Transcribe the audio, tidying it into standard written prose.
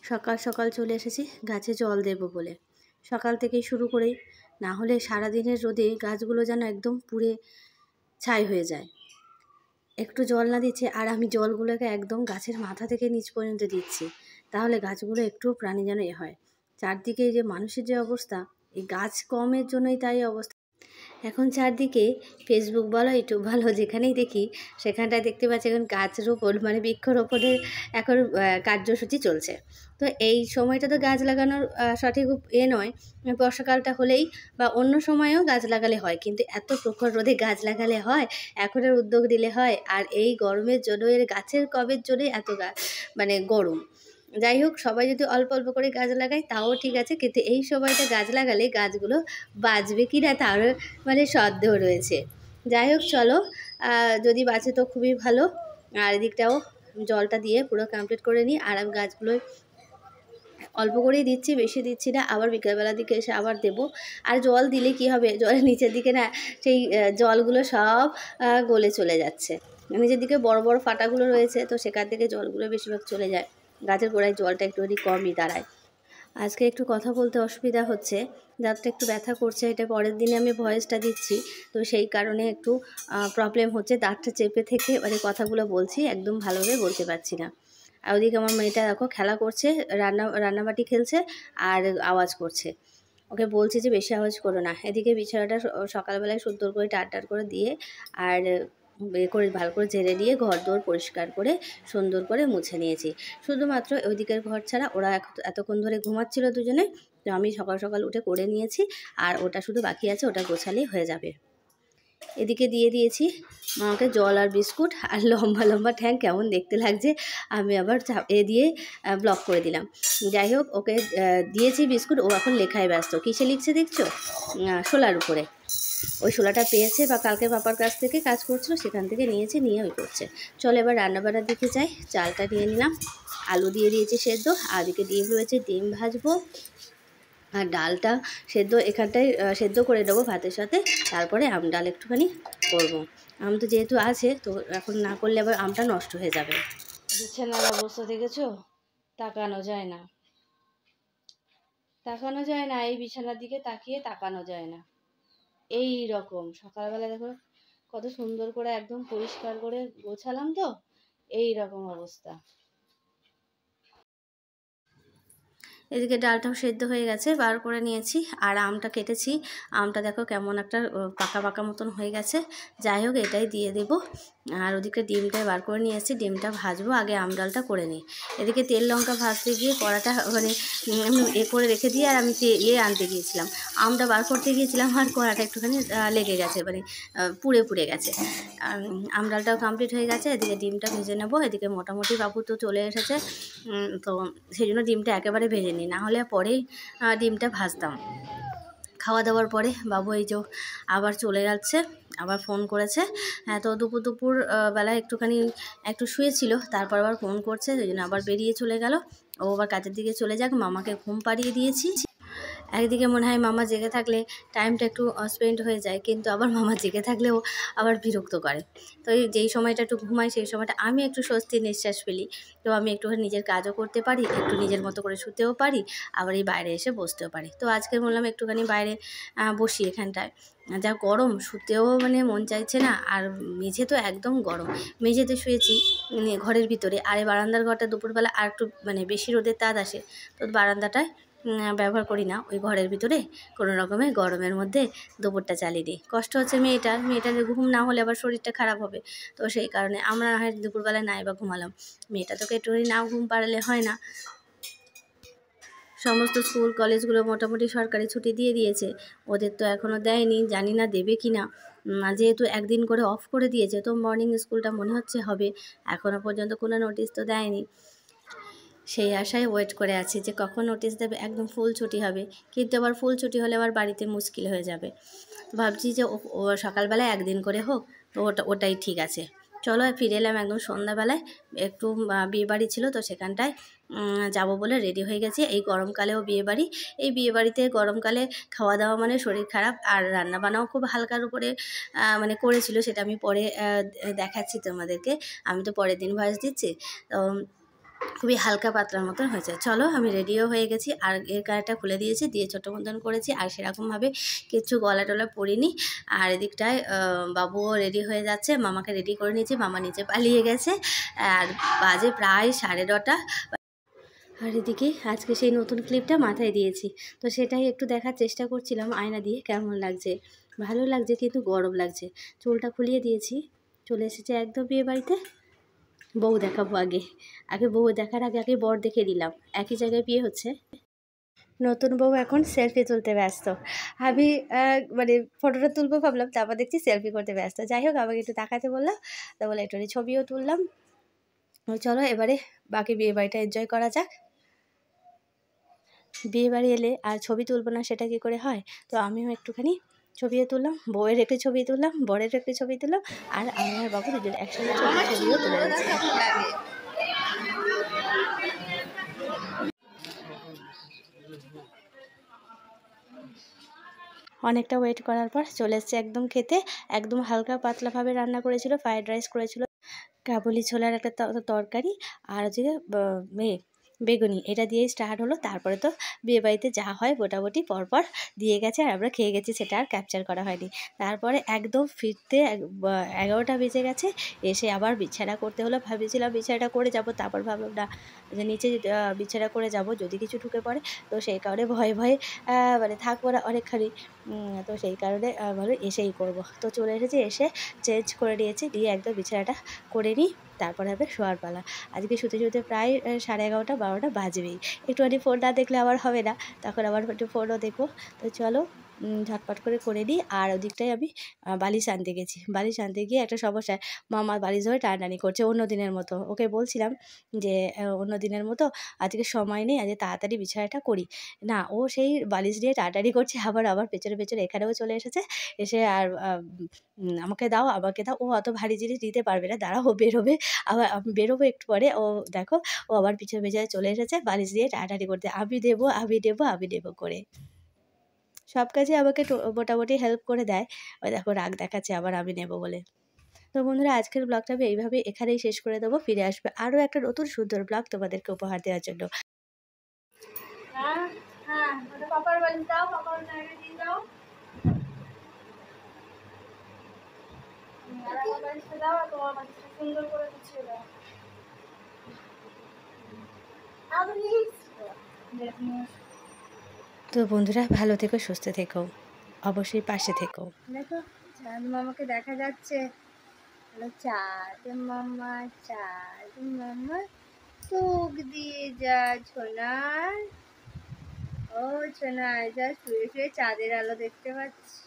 সকাল সকাল চলে এসেছি গাছে জল দেব বলে। সকাল থেকেই শুরু করেই, না হলে সারাদিনের রোদে গাছগুলো যেন একদম পুড়ে ছাই হয়ে যায়। একটু জল না দিচ্ছে, আর আমি জলগুলোকে একদম গাছের মাথা থেকে নিচ পর্যন্ত দিচ্ছি, তাহলে গাছগুলো একটুও প্রাণী যেন হয়। চারদিকে যে মানুষের যে অবস্থা, এই গাছ কমের জন্যই তাই অবস্থা। এখন চারদিকে ফেসবুক বলো, ইউটিউব বলো, যেখানেই দেখি সেখানটায় দেখতে পাচ্ছি এখন গাছ রোপণ মানে বৃক্ষরোপণের এখন কার্যসূচি চলছে। তো এই সময়টা তো গাছ লাগানোর সঠিক নয়। বর্ষাকালটা হলেই বা অন্য সময়েও গাছ লাগালে হয়, কিন্তু এত প্রখর রোদে গাছ লাগালে হয়? এখনের উদ্যোগ দিলে হয়? আর এই গরমের জন্য, এর গাছের কবের জন্যই এত মানে গরম। যাই হোক, সবাই যদি অল্প অল্প করে গাছ লাগায় তাও ঠিক আছে, কিন্তু এই সময়টা গাছ লাগালে গাছগুলো বাঁচবে কি না তার মানে সন্দেহ রয়েছে। যাই হোক, চলো, যদি বাঁচে তো খুবই ভালো। আর এদিকটাও জলটা দিয়ে পুরো কমপ্লিট করে নিই। আর আমি গাছগুলো অল্প করেই দিচ্ছি, বেশি দিচ্ছি না, আবার বিকেলবেলার দিকে এসে আবার দেবো। আর জল দিলে কি হবে, জলের নিচের দিকে না সেই জলগুলো সব গলে চলে যাচ্ছে। নিচের দিকে বড় বড় ফাটাগুলো রয়েছে, তো সেখান থেকে জলগুলো বেশিরভাগ চলে যায়। গাছের গোড়ায় জলটা একটুখানি কমই দাঁড়ায়। আজকে একটু কথা বলতে অসুবিধা হচ্ছে, দাঁতটা একটু ব্যথা করছে। এটা পরের দিনে আমি ভয়েসটা দিচ্ছি, তো সেই কারণে একটু প্রবলেম হচ্ছে। দাঁতটা চেপে থেকে মানে কথাগুলো বলছি, একদম ভালোভাবে বলতে পারছি না। আর ওদিকে আমার মেয়েটা দেখো খেলা করছে, রান্নাবাটি খেলছে আর আওয়াজ করছে। ওকে বলছি যে বেশি আওয়াজ করো না। এদিকে বিছানাটা সকালবেলায় সুন্দর করে টাট করে দিয়ে আর করে ভালো করে ঝেড়ে দিয়ে ঘর দোর পরিষ্কার করে সুন্দর করে মুছে নিয়েছি। শুধুমাত্র ওইদিকের ঘর ছাড়া ওরা এতক্ষণ ধরে ঘুমাচ্ছিল দুজনে, তো আমি সকাল সকাল উঠে করে নিয়েছি। আর ওটা শুধু বাকি আছে, ওটা গোছালেই হয়ে যাবে। এদিকে দিয়ে দিয়েছি মামাকে জল আর বিস্কুট, আর লম্বা লম্বা ঠ্যাং কেমন দেখতে লাগছে, আমি আবার দিয়ে ব্লক করে দিলাম। যাই হোক, ওকে দিয়েছি বিস্কুট, ও এখন লেখায় ব্যস্ত। কিসে লিখছে দেখছো? শোলার উপরে। ওই শোলাটা পেয়েছে বা কালকে পাপার কাছ থেকে কাজ করছিল, সেখান থেকে নিয়েছে, নিয়ে ওই করছে। চলো এবার রান্নাবান্নার দিকে যাই। চালটা নিয়ে নিলাম, আলু দিয়ে দিয়েছি সেদ্ধ, আর দিকে ডিম রয়েছে, ডিম ভাজবো। আর ডালটা সেদ্ধ এখানটায় সেদ্ধ করে নেবো ভাতের সাথে, তারপরে ডাল একটুখানি করবো। আম তো যেহেতু আছে, তো এখন না করলে আবার আমটা নষ্ট হয়ে যাবে। বিছানার অবস্থা দেখেছো? তাকানো যায় না, তাকানো যায় না, এই বিছানার দিকে তাকিয়ে তাকানো যায় না। এই রকম সকালবেলা দেখো কত সুন্দর করে একদম পরিষ্কার করে গোছালাম, তো এই রকম অবস্থা। এদিকে ডালটাও সেদ্ধ হয়ে গেছে, বার করে নিয়েছি। আর আমটা কেটেছি, আমটা দেখো কেমন একটা পাকা পাকা মতন হয়ে গেছে। যাই হোক, এটাই দিয়ে দেব। আর ওদিকে ডিমটা বার করে নিয়েছি, ডিমটা ভাজবো, আগে আম ডালটা করে নিই। এদিকে তেল লঙ্কা ভাজতে গিয়ে কড়াটা মানে করে রেখে দিয়ে, আর আমি আনতে গিয়েছিলাম, আমটা বার করতে গিয়েছিলাম, আর কড়াটা একটুখানি লেগে গেছে, মানে পুড়ে পুড়ে গেছে। আম ডালটাও কমপ্লিট হয়ে গেছে। এদিকে ডিমটা ভেজে নেব। এদিকে মোটামুটি বাবু তো চলে এসেছে, তো সেই জন্য ডিমটা একেবারে ভেজে নিই, না হলে পরেই ডিমটা ভাজতাম। খাওয়া দাওয়ার পরে বাবু এই যে আবার চলে যাচ্ছে, আবার ফোন করেছে। হ্যাঁ, তো দুপুর বেলায় একটু শুয়েছিল, তারপর আবার ফোন করছে, ওই জন্য আবার বেরিয়ে চলে গেল। ও আবার কাজের দিকে চলে যাক, মামাকে ঘুম পাড়িয়ে দিয়েছি। একদিকে মনে হয় মামা জেগে থাকলে টাইমটা একটু স্পেন্ড হয়ে যায়, কিন্তু আবার মামা জেগে থাকলেও আবার বিরক্ত করে। তো এই যেই সময়টা একটু ঘুমাই, সেই সময়টা আমি একটু স্বস্তির নিঃশ্বাস ফেলি। তো আমি একটুখানি নিজের কাজও করতে পারি, একটু নিজের মতো করে শুতেও পারি, আবার এই বাইরে এসে বসতেও পারি। তো আজকে বললাম একটুখানি বাইরে বসি এখানটায়। যা গরম, শুতেও মানে মন চাইছে না। আর মেঝে তো একদম গরম, মেঝেতে শুয়েছি ঘরের ভিতরে। আর এই বারান্দার ঘরটা দুপুরবেলা আর একটু মানে বেশি রোদের তাপ আসে, তো বারান্দাটায় ব্যবহার করি না, ওই ঘরের ভিতরে কোনো রকমে গরমের মধ্যে দুপুরটা চালিয়ে দিই। কষ্ট হচ্ছে মেয়েটার ঘুম না হলে আবার শরীরটা খারাপ হবে, তো সেই কারণে আমরা না হয় দুপুরবেলায় নাই বা ঘুমালাম। মেয়েটা তোকে একটুখানি নাও ঘুম পাড়ালে হয় না। সমস্ত স্কুল কলেজগুলো মোটামুটি সরকারি ছুটি দিয়ে দিয়েছে, ওদের তো এখনও দেয়নি, জানি না দেবে কি না। যেহেতু একদিন করে অফ করে দিয়েছে, তো মর্নিং স্কুলটা মনে হচ্ছে হবে। এখনও পর্যন্ত কোনো নোটিশ তো দেয়নি, সেই আশায় ওয়েট করে আছি যে কখন নোটিশ দেবে, একদম ফুল ছুটি হবে। কিন্তু আবার ফুল ছুটি হলে আবার বাড়িতে মুশকিল হয়ে যাবে। তো ভাবছি যে ও সকালবেলায় একদিন করে হোক, তো ওটাই ঠিক আছে। চলো ফিরে এলাম একদম সন্ধ্যাবেলায়। একটু বিয়েবাড়ি ছিল, তো সেখানটায় যাব বলে রেডি হয়ে গেছি। এই গরমকালেও বিয়েবাড়ি, এই বিয়েবাড়িতে গরমকালে খাওয়া দাওয়া মানে শরীর খারাপ, আর রান্নাবান্নাও খুব হালকার উপরে মানে করেছিল, সেটা আমি পরে দেখাচ্ছি তোমাদেরকে। আমি তো পরের দিন ভয়েস দিচ্ছি। তো খুবই হালকা পাতলার মতন হয়েছে। চলো আমি রেডিও হয়ে গেছি, আর এর গায়েটা খুলে দিয়েছি, দিয়ে ছোটো মতন করেছি, আর সেরকমভাবে কিছু গলা টলা পরিনি। আর এদিকটায় বাবুও রেডি হয়ে যাচ্ছে, মামাকে রেডি করে নিয়েছি, মামা নিচে পালিয়ে গেছে। আর বাজে প্রায় 9:30। আর এদিকে আজকে সেই নতুন ক্লিপটা মাথায় দিয়েছি, তো সেটাই একটু দেখার চেষ্টা করছিলাম আয়না দিয়ে কেমন লাগছে। ভালো লাগছে কিন্তু গরম লাগছে। চুলটা খুলিয়ে দিয়েছি, চলে এসেছে একদম বিয়ে বাড়িতে। বউ দেখাবো আগে, আগে বউ দেখার আগে আগে বর দেখে দিলাম। একই জায়গায় বিয়ে হচ্ছে। নতুন বউ এখন সেলফি তুলতে ব্যস্ত। আমি মানে ফটোটা তুলবো ভাবলাম, তারপর দেখছি সেলফি করতে ব্যস্ত। যাই হোক, আমাকে একটু তাকাতে বললাম, তা বলে একটু ছবিও তুললাম। চলো এবারে বাকি বিয়ে বাড়িটা এনজয় করা যাক। বিয়ে বাড়ি এলে আর ছবি তুলবো না সেটা কী করে হয়? তো আমিও একটুখানি ছবিও তুললাম, বউয়ের একটু ছবি তুললাম, বরের একটু ছবি তুললাম, আর আমি আর বাবু দুজন একসঙ্গে ছবিও তুলে নিচ্ছি। অনেকটা ওয়েট করার পর চলে এসছে একদম খেতে। একদম হালকা পাতলাভাবে রান্না করেছিল, ফ্রায়েড রাইস করেছিল, কাবুলি ছোলার একটা তরকারি, আর হচ্ছে বেগুনি। এটা দিয়েই স্টার্ট হলো। তারপরে তো বিয়েবাড়িতে যা হয় মোটামুটি পরপর দিয়ে গেছে, আর আমরা খেয়ে গেছি, সেটা আর ক্যাপচার করা হয়নি। তারপরে একদম ফিরতে 11টা বেজে গেছে। এসে আবার বিছানা করতে হলো। ভেবেছিলাম বিছানাটা করে যাব, তারপর ভাবলাম না, যে নিচে বিছানা করে যাব যদি কিছু ঢুকে পড়ে, তো সেই কারণে ভয়ে ভয়ে মানে থাকবো না অনেকখানি। তো সেই কারণে ভালো এসেই করব। তো চলে এসেছি, এসে চেঞ্জ করে নিয়েছি, দিয়ে একদম বিছানাটা করে নিই, তারপরে হবে শোয়ার পালা। আজকে শুতে শুতে প্রায় 11:30 12টা বাজবেই। একটুখানি ফোন না দেখলে আবার হবে না, তখন আবার একটু ফোনও দেখবো। তো চলো ঝটপট করে নিই। আর ওদিকটায় আমি বালিশ আনতে গেছি। বালিশ আনতে গিয়ে একটা সমস্যা, মামা বালিশ ধরে টানাটানি করছে অন্য দিনের মতো। ওকে বলছিলাম যে অন্য দিনের মতো আজকে সময় নেই, আজকে তাড়াতাড়ি বিছানাটা করি। না, ও সেই বালিশ নিয়ে টানাটানি করছে, আবার পেছনে পেছনে এখানেও চলে এসেছে। এসে আর আমাকে দাও, আমাকে দাও। ও অত ভারী জিনিস নিতে পারবে না, দাঁড়াও, ও বেরোবে। আবার আমি বেরোবো একটু পরে। ও দেখো, ও আবার পিছনে পিছনে চলে এসেছে বালিশ দিয়ে টানাটানি করতে, আমি দেবো, আমি দেবো, আমি দেবো করে। সব কাজে আমাকে মোটামুটি হেল্প করে দেয়। ওই দেখো রাগ দেখাচ্ছে আবার আমি নেবো বলে। তো বন্ধুরা, আজকের ব্লগটা আমি এইভাবে এখানেই শেষ করে দেবো। ফিরে আসবে আরও একটা নতুন সুন্দর ব্লগ তোমাদেরকে উপহার দেওয়ার জন্য। পাপার বালিশ দাও, পাপার দিয়ে দাও, বালিশটা দাও, আর তোমার বালিশটা সুন্দর করে গুছিয়ে দাও। তো বন্ধুরা, ভালো থেকো, সুস্থ থেকো, অবশ্যই পাশে থেকো। দেখো চাঁদ মামাকে দেখা যাচ্ছে। হ্যালো চাঁদ মামা, চাঁদ মামা চোখ দিয়ে যা ছোনার, ও ছোনার যা শুয়ে শুয়ে চাঁদের আলো দেখতে পাচ্ছি।